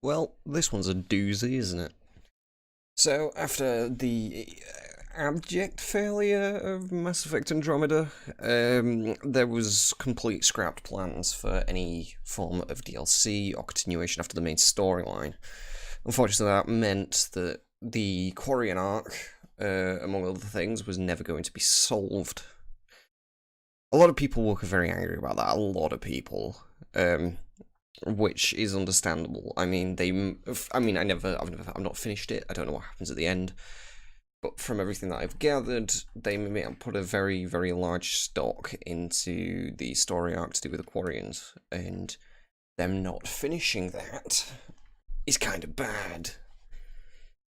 Well, this one's a doozy, isn't it? So, after the abject failure of Mass Effect Andromeda, there was complete scrapped plans for any form of DLC or continuation after the main storyline. Unfortunately, that meant that the Quarian arc, among other things, was never going to be solved. A lot of people were very angry about that. A lot of people. Which is understandable. I mean, I've not finished it. I don't know what happens at the end, but from everything that I've gathered, they put a very, very large stock into the story arc to do with the Quarians, and them not finishing that is kind of bad.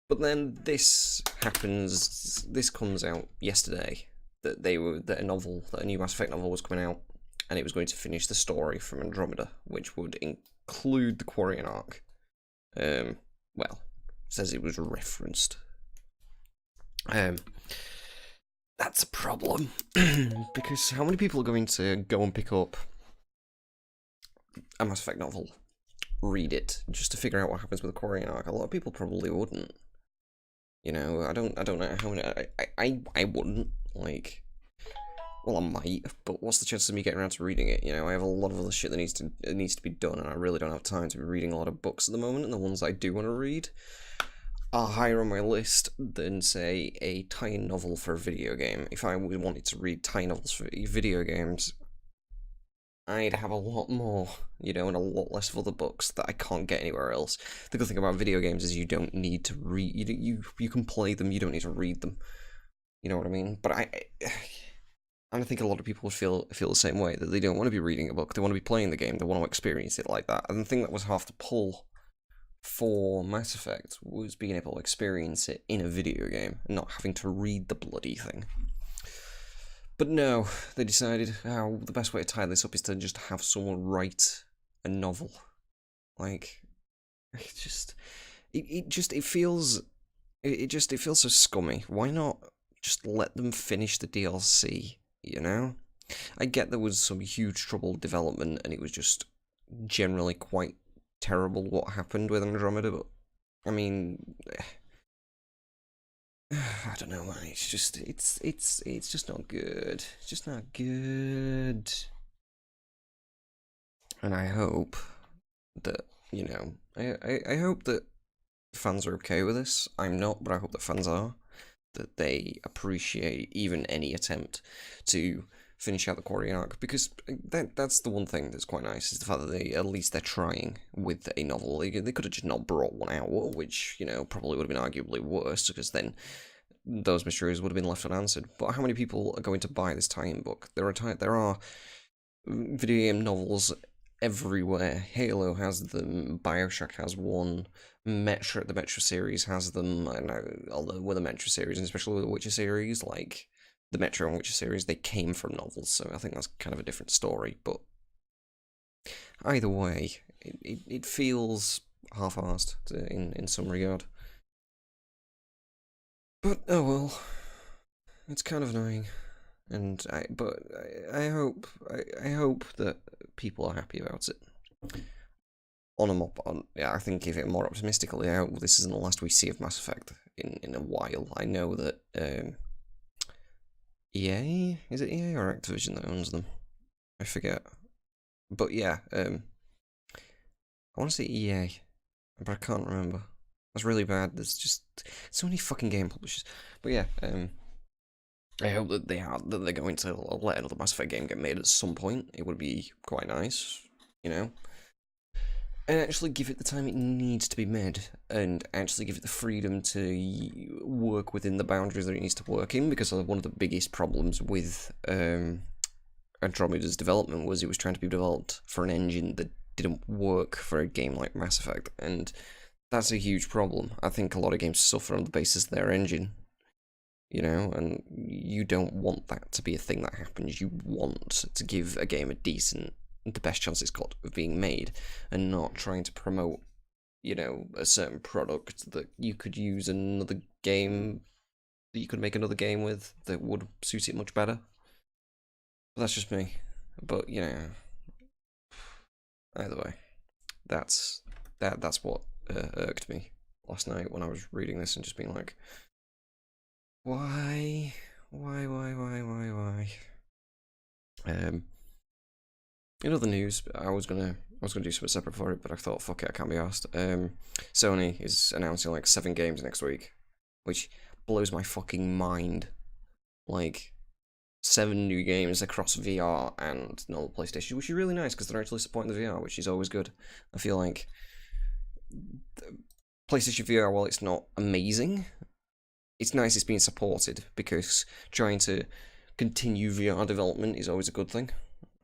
But then this happens. This comes out yesterday that a new Mass Effect novel was coming out, and it was going to finish the story from Andromeda, which would include the Quarian arc. Well, says it was referenced. That's a problem because how many people are going to go and pick up a Mass Effect novel, read it, just to figure out what happens with the Quarian arc? A lot of people probably wouldn't. You know, I don't know how many. I wouldn't like. Well, I might, but what's the chance of me getting around to reading it? You know, I have a lot of other shit that needs to be done, and I really don't have time to be reading a lot of books at the moment. And the ones I do want to read are higher on my list than, say, a tie-in novel for a video game. If I wanted to read tie-in novels for video games, I'd have a lot more, you know, and a lot less of other books that I can't get anywhere else. The good thing about video games is you don't need to read. You can play them. You don't need to read them. You know what I mean? But and I think a lot of people would feel the same way, that they don't want to be reading a book, they want to be playing the game, they want to experience it like that. And the thing that was half the pull for Mass Effect was being able to experience it in a video game, and not having to read the bloody thing. But no, they decided the best way to tie this up is to just have someone write a novel. Like, it feels so scummy. Why not just let them finish the DLC? You know, I get there was some huge trouble development, and it was just generally quite terrible what happened with Andromeda. But I mean, I don't know, man. It's just not good. It's just not good. And I hope that I hope that fans are okay with this. I'm not, but I hope that fans are, that they appreciate even any attempt to finish out the Quarian arc, because that's the one thing that's quite nice, is the fact that they're trying with a novel. They could have just not brought one out, which, you know, probably would have been arguably worse, because then those mysteries would have been left unanswered. But how many people are going to buy this tie-in book? There are video game novels everywhere. Halo has them, Bioshock has one, the Metro series has them, and although with the Metro series, and especially with the Witcher series, like the Metro and Witcher series, they came from novels, so I think that's kind of a different story. But either way, it feels half-assed in some regard. But oh well, it's kind of annoying, and I hope that people are happy about it. I think if it more optimistically, I hope this isn't the last we see of Mass Effect in a while. I know that EA, is it EA or Activision that owns them? I forget. But yeah, I want to say EA, but I can't remember. That's really bad. There's just so many fucking game publishers. But yeah, I hope that they're going to let another Mass Effect game get made at some point. It would be quite nice, you know, and actually give it the time it needs to be made, and actually give it the freedom to work within the boundaries that it needs to work in. Because one of the biggest problems with Andromeda's development was it was trying to be developed for an engine that didn't work for a game like Mass Effect, and that's a huge problem. I think a lot of games suffer on the basis of their engine, you know, and you don't want that to be a thing that happens. You want to give a game the best chance it's got of being made, and not trying to promote, you know, a certain product that you could use another game, that you could make another game with that would suit it much better. But that's just me. But, you know, either way, that's what irked me last night when I was reading this and just being like, why? In other news, I was gonna do something separate for it, but I thought, fuck it, I can't be asked. Sony is announcing like 7 games next week, which blows my fucking mind. Like, 7 new games across VR and normal PlayStation, which is really nice because they're actually supporting the VR, which is always good. I feel like PlayStation VR, while it's not amazing, it's nice it's being supported because trying to continue VR development is always a good thing.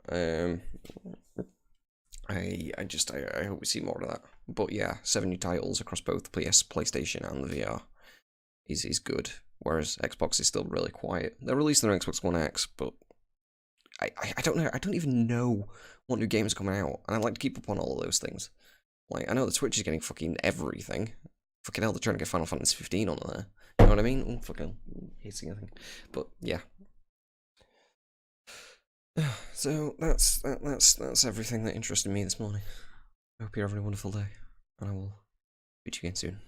I hope we see more of that. But yeah, 7 new titles across both PlayStation and the VR is good. Whereas Xbox is still really quiet. They're releasing their Xbox One X, but I don't know. I don't even know what new games are coming out, and I'd like to keep up on all of those things. Like, I know the Switch is getting fucking everything. Fucking hell, they're trying to get Final Fantasy 15 on there. You know what I mean? Oh, fucking hitting everything. But yeah. So that's everything that interested me this morning. I hope you're having a wonderful day, and I will speak to you again soon.